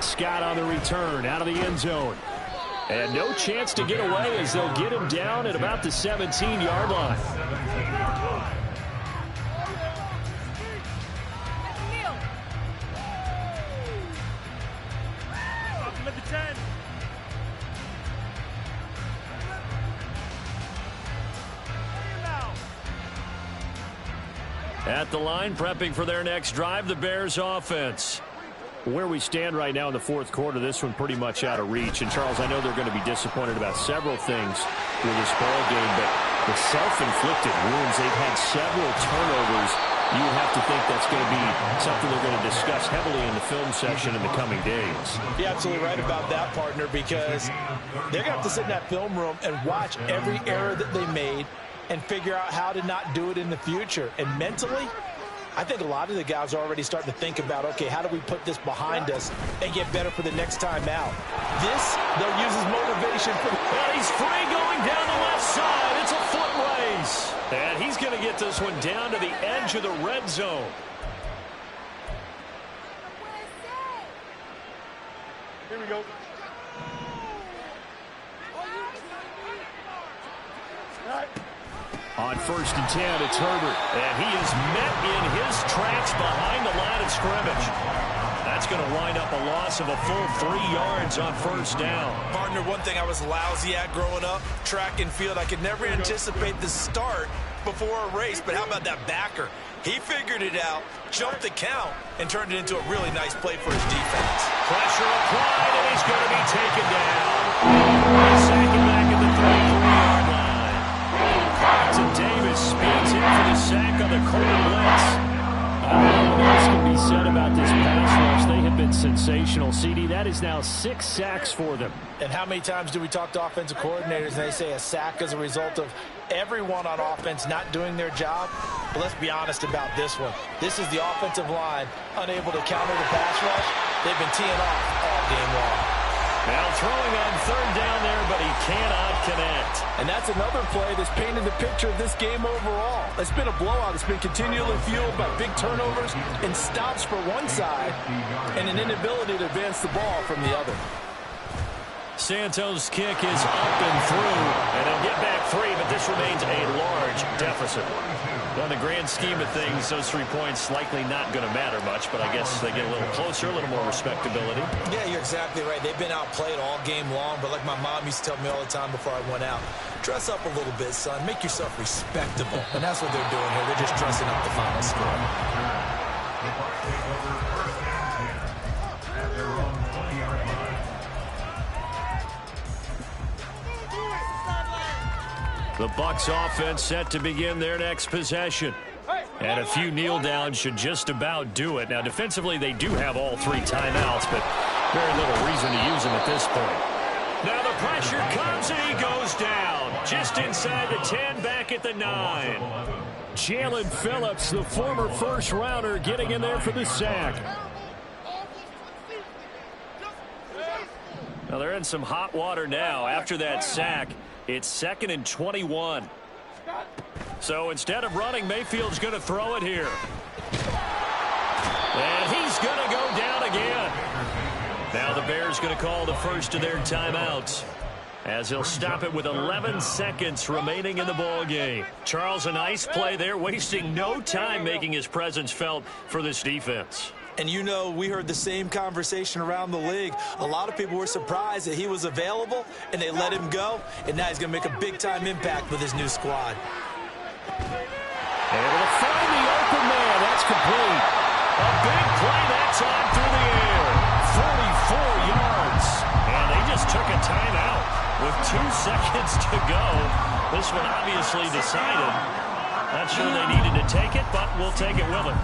[SPEAKER 1] Scott on the return out of the end zone. And no chance to get away as they'll get him down at about the 17-yard line. At the line, prepping for their next drive, the Bears offense. Where we stand right now in the fourth quarter, this one pretty much out of reach. And, Charles, I know they're going to be disappointed about several things with this ball game, but the self-inflicted wounds, they've had several turnovers. You would have to think that's going to be something they're going to discuss heavily in the film section in the coming days.
[SPEAKER 2] You're absolutely right about that, partner, because they're going to have to sit in that film room and watch every error that they made and figure out how to not do it in the future. And mentally, I think a lot of the guys are already starting to think about, okay, how do we put this behind us and get better for the next time out? This, they'll use as motivation for
[SPEAKER 1] and he's free going down the left side. It's a foot race. And he's going to get this one down to the edge of the red zone.
[SPEAKER 4] Here we go. All right.
[SPEAKER 1] On 1st and 10, it's Herbert. And he is met in his tracks behind the line of scrimmage. That's going to wind up a loss of a full 3 yards on 1st down.
[SPEAKER 2] Partner, one thing I was lousy at growing up, track and field, I could never anticipate the start before a race, but how about that backer? He figured it out, jumped the count, and turned it into a really nice play for his defense.
[SPEAKER 1] Pressure applied, and he's going to be taken down. Second back at the 33-yard line. Carlton Davis speeds in for the sack on the corner blitz. I don't know what else can be said about this pass rush. They have been sensational. CD, that is now 6 sacks for them.
[SPEAKER 2] And how many times do we talk to offensive coordinators and they say a sack is a result of everyone on offense not doing their job? But let's be honest about this one. This is the offensive line unable to counter the pass rush. They've been teeing off all game long.
[SPEAKER 1] Now throwing on 3rd down there, but he cannot connect.
[SPEAKER 5] And that's another play that's painted the picture of this game overall. It's been a blowout. It's been continually fueled by big turnovers and stops for one side and an inability to advance the ball from the other.
[SPEAKER 1] Santos' kick is up and through, and he'll get back 3, but this remains a large deficit. Well, in the grand scheme of things, those 3 points likely not going to matter much, but I guess they get a little closer, a little more respectability.
[SPEAKER 2] Yeah, you're exactly right. They've been outplayed all game long, but like my mom used to tell me all the time before I went out, dress up a little bit, son. Make yourself respectable. And that's what they're doing here. They're just dressing up the final score.
[SPEAKER 3] The Bucs take over 1st and 10 at their own 20-yard line.
[SPEAKER 1] The Bucs offense set to begin their next possession. And a few kneel downs should just about do it. Now, defensively, they do have all 3 timeouts, but very little reason to use them at this point. Now the pressure comes, and he goes down. Just inside the 10, back at the 9. Jalen Phillips, the former first-rounder, getting in there for the sack. Now they're in some hot water now after that sack. It's 2nd and 21. So instead of running, Mayfield's going to throw it here. And he's going to go down again. Now the Bears going to call the first of their timeouts, as he'll stop it with 11 seconds remaining in the ball game. Charles, a nice play there, wasting no time making his presence felt for this defense.
[SPEAKER 2] And you know, we heard the same conversation around the league. A lot of people were surprised that he was available, and they let him go. And now he's going to make a big-time impact with his new squad.
[SPEAKER 1] Able to find the open man. That's complete. A big play that time through the air. 44 yards. And they just took a timeout with 2 seconds to go. This one obviously decided. Not sure they needed to take it, but we'll take it with them.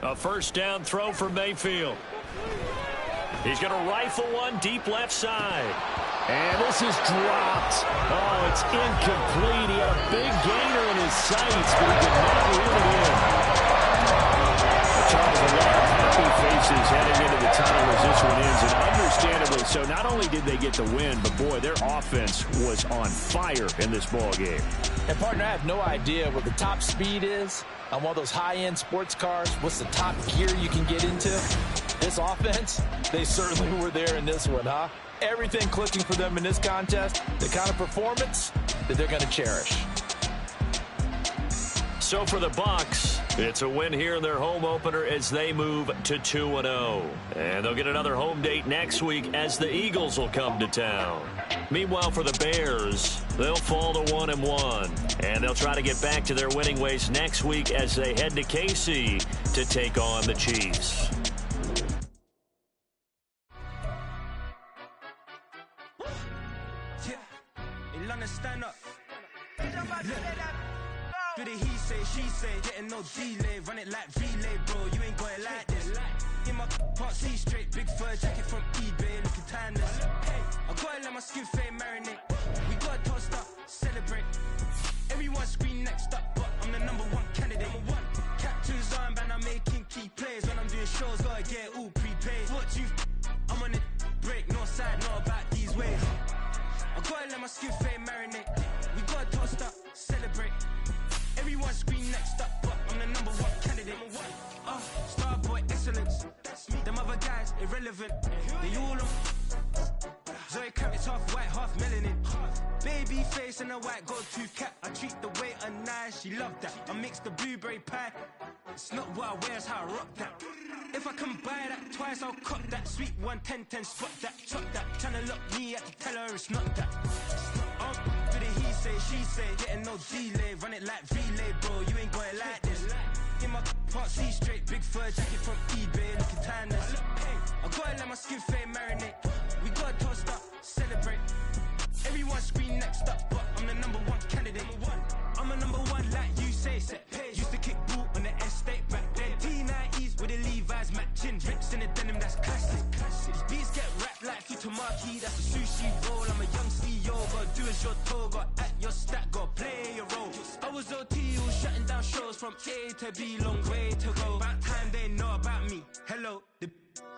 [SPEAKER 1] A 1st down throw for Mayfield. He's going to rifle one deep left side. And this is dropped. Oh, it's incomplete. He had a big gainer in his sights, but he did not reel it in. Charles, a lot of happy faces heading into the tunnel as this one ends, and understandably so. Not only did they get the win, but boy, their offense was on fire in this ball game.
[SPEAKER 2] And partner, I have no idea what the top speed is on one of those high-end sports cars. What's the top gear you can get into? This offense, they certainly were there in this one, huh? Everything clicking for them in this contest, the kind of performance that they're going to cherish.
[SPEAKER 1] So for the Bucs, It's a win here in their home opener as they move to 2-0. And they'll get another home date next week as the Eagles will come to town. Meanwhile, for the Bears, they'll fall to 1-1. And they'll try to get back to their winning ways next week as they head to KC to take on the Chiefs.
[SPEAKER 6] Stand up. Do the he say, she say, getting no delay, run it like relay, bro. You ain't got it like this. In my can't see straight, big fur jacket from eBay, looking timeless. I gotta let my skin fade marinate. We gotta toast up, celebrate. Everyone scream next up, but I'm the #1 candidate. Captain's armband, I'm making key plays. When I'm doing shows, gotta get all prepaid. What you? I'm on it, break, no side, not about these ways. I gotta let my skin fade marinate. We gotta toast up, celebrate. Everyone scream next up, but I'm the #1 candidate. Starboy excellence. Them other guys irrelevant. They all on. Zoe Kravitz half white, half melanin. Baby face and a white gold tooth cap. I treat the waiter nice, she love that. I mix the blueberry pie. It's not what I wear, it's how I rock that. If I can buy that twice, I'll cut that. Sweet 110, spot that, chop that. Tryna lock me at the teller, it's not that. Do the he say, she say, getting no delay. Run it like relay, bro, you ain't got it like this. In my can't see straight, big fur jacket from eBay, looking timeless. I gotta let my skin fade marinate. We gotta toast up, celebrate. Everyone scream next up, but I'm the #1 candidate. I'm a #1 like you say, set pace. Used to kick ball on the estate back then. T90s with the Levi's matching. Rips in the denim, that's classic. These beats get wrapped like Futamaki, that's a sushi roll. I'm a young CEO, gotta do as you're told. Got at your stat, gotta play your role. I was OT, was shutting down shows from A to B, long way to go. About time they know about me. Hello, the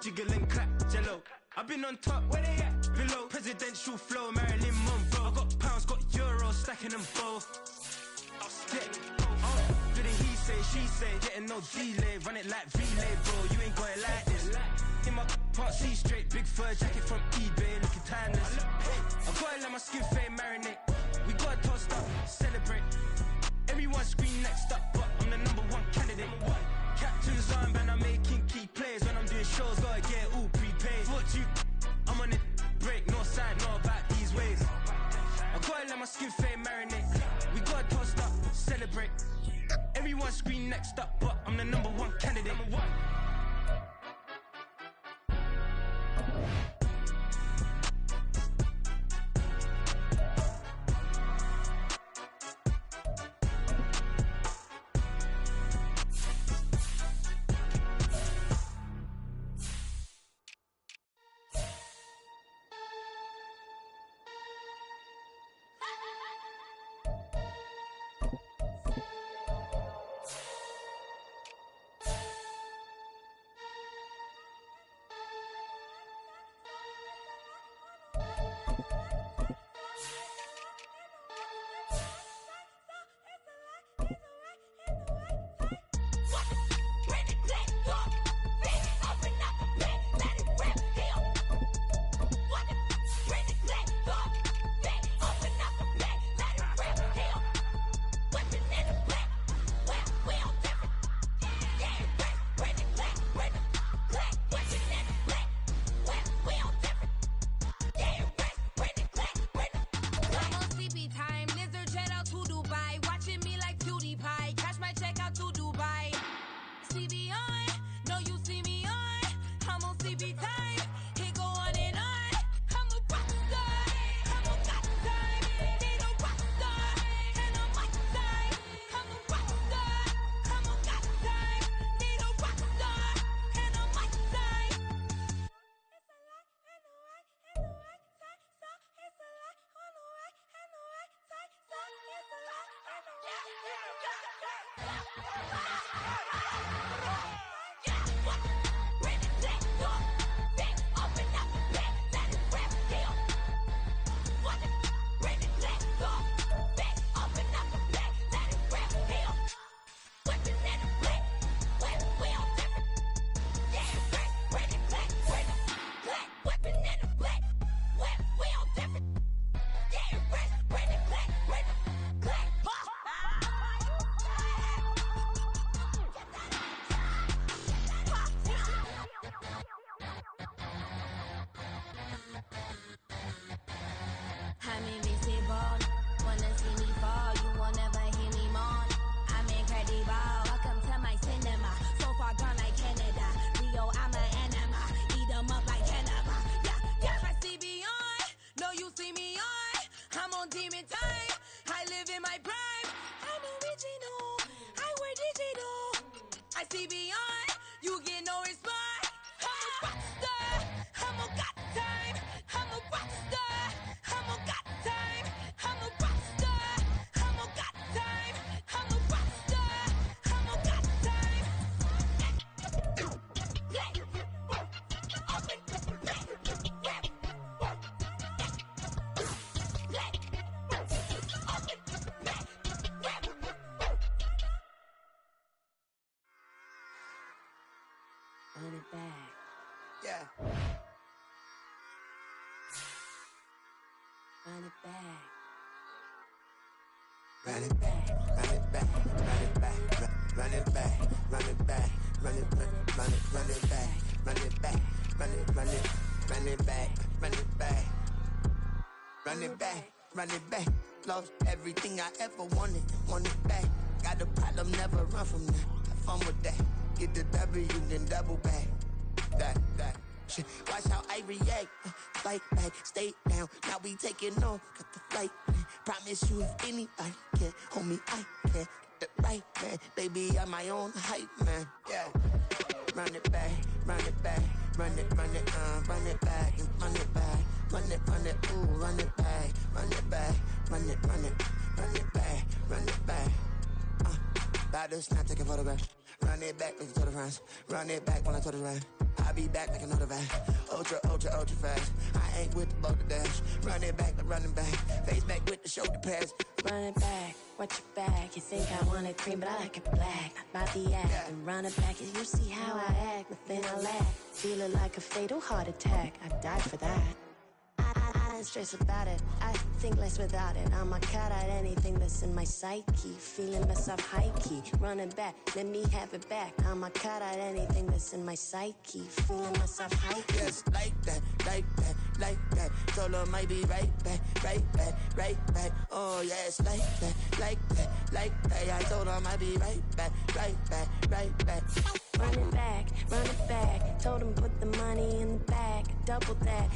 [SPEAKER 6] jiggle and clap, jello. I've been on top, where they at? Below, presidential flow, Marilyn Monroe. I got pounds, got euros, stacking them both. Do the he say, she say, getting no delay, run it like relay, bro. You ain't got it like this. In my can't see straight, big fur jacket from eBay, looking timeless. I gotta let my skin fade marinate. We gotta toast up, celebrate. Everyone scream next up, but I'm the #1 candidate. Captain's armband, I'm making key plays. When I'm doing shows, gotta get all prepaid. What you? I'm on it, break, no side, not about these ways. I gotta let my skin fade marinate. We gotta toast up, celebrate. Everyone scream next up, but I'm the #1 candidate.
[SPEAKER 7] on demon time. I live in my prime. I'm original. I wear digital. I see beyond. You get no response. I'm a rockstar. I'm a got time. I'm a rockstar. I'm a got time. I'm a rockstar. I'm a got time. I'm a rockstar. I'm a got time. Run it back.
[SPEAKER 6] Yeah.
[SPEAKER 7] Run it back.
[SPEAKER 6] Run it back, run it back, run it back, run it back, run it back, run it back, run it back, run it back, run it back, run it back, run it back, run it back. Lost everything I ever wanted it back. Got a problem, never run from that. Have fun with that. Get the W, then double back. That shit. Watch how I react. Fight back, stay down. Now we taking off. Got the flight. Promise you, if anybody can, homie, I can. Get the right man, baby, I'm my own hype man. Yeah. Run it back, run it back, run it back, and run it back, ooh, run it back, run it back, run it back, run it back. About to snap, take a photograph. Run it back, like a total friends. Run it back when I told it right. I'll be back like another van. Ultra, ultra, ultra fast. I ain't with the boat to dash. Run it back, like running back. Face back with the shoulder pads.
[SPEAKER 7] Run it back, watch your back. You think I want it cream, but I like it black. Not by the act,
[SPEAKER 6] Yeah.
[SPEAKER 7] and run it back. You see how I act, nothing I lack. Feeling like a fatal heart attack. I died for that. I don't stress about it. I think less without it. I'ma cut out anything that's in my psyche. Feeling myself high key. Running back, let me have it back. I'ma cut out anything that's in my psyche. Feeling myself high key.
[SPEAKER 6] Yes, like that, like that, like that. Solo might be right back, right back, right back. Oh, yes, like that, like that, like that. I told him I'd be right back, right back, right back.
[SPEAKER 7] Run it back, run it back. Told him put the money in the bag. Double that.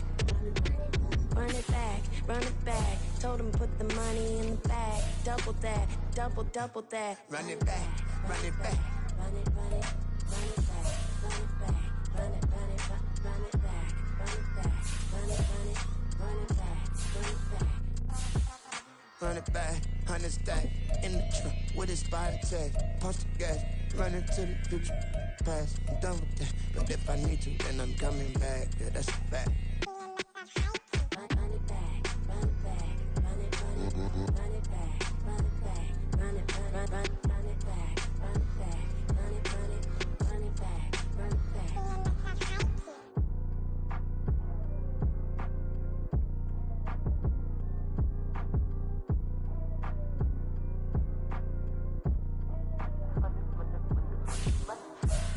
[SPEAKER 7] Run it back, run it back. Told him put the money in the bag. Double that, double that.
[SPEAKER 6] Run it back, run it back.
[SPEAKER 7] Run it, run it, run it back, run it back, run it, run it, run it back, run it back, run it, run it, run it back, run it back.
[SPEAKER 6] Run it back, 100 stack. In the trunk with his body tag. Punch the gas, run into the future. Past, I'm done with that. But if I need to, then I'm coming back. Yeah, that's a fact.
[SPEAKER 7] Run it back, run it back, run it, run it, run it back, run it back, run it, run it back, run it back, run it, run it, run it back, run it back.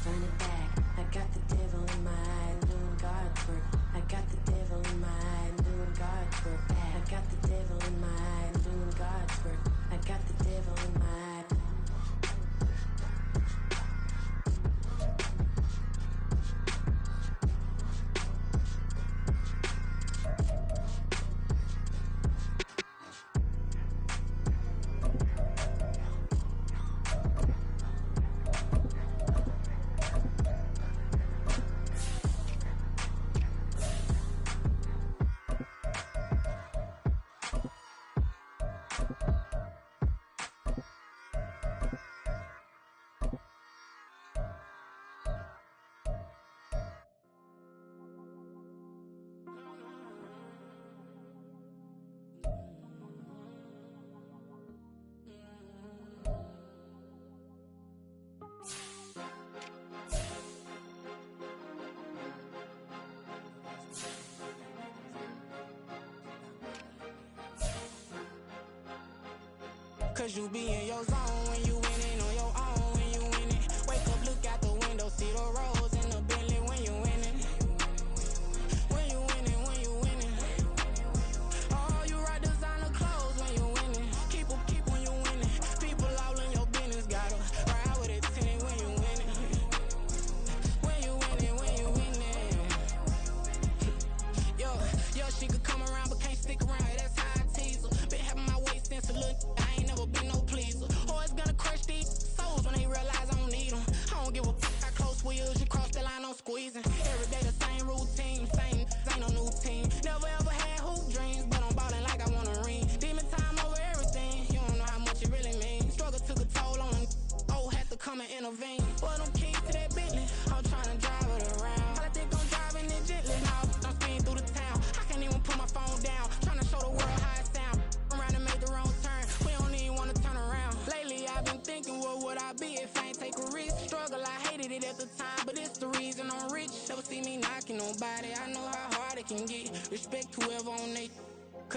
[SPEAKER 7] Run it back, I got the devil in my eye, doing God's work. I got the devil in my eye, doing God's work. I got the devil in my eye, doing God's work. I got the devil in my eye.
[SPEAKER 8] Cause you be in your zone when you winning on your own when you winning. Wake up, look out the window, see the rose in the Bentley when you winning. When you winning, when you winning. Oh, you right designer clothes when you winning. Keep when you winning. People all in your business, gotta ride with it tinted when you winning. When you winning, when you winning. Yo, she could come around but can't stick around, that's how I tease her. Been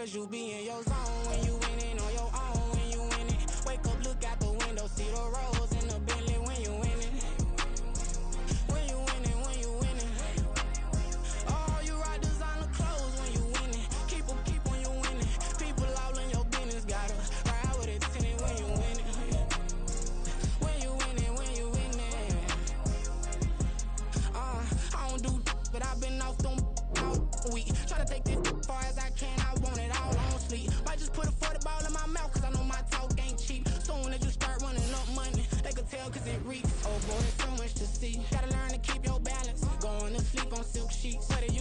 [SPEAKER 8] Cause you be in your zone when you winning on your own when you winning. Wake up, look out the window, see the rose in the Bentley when you winning. When you winning, when you winning. Oh, you rock designer clothes when you winning. Keep when you winning. People all in your business, gotta ride with it tinted when you winning. When you winning, when you winning. I don't do but I've been off them all week. Tryna take this far as I can, I want it all on sleep. Might just put a 40 ball in my mouth, cause I know my talk ain't cheap. Soon as you start running up money, they could tell cause it reeks. Oh boy, there's so much to see. Gotta learn to keep your balance. Going to sleep on silk sheets. But it used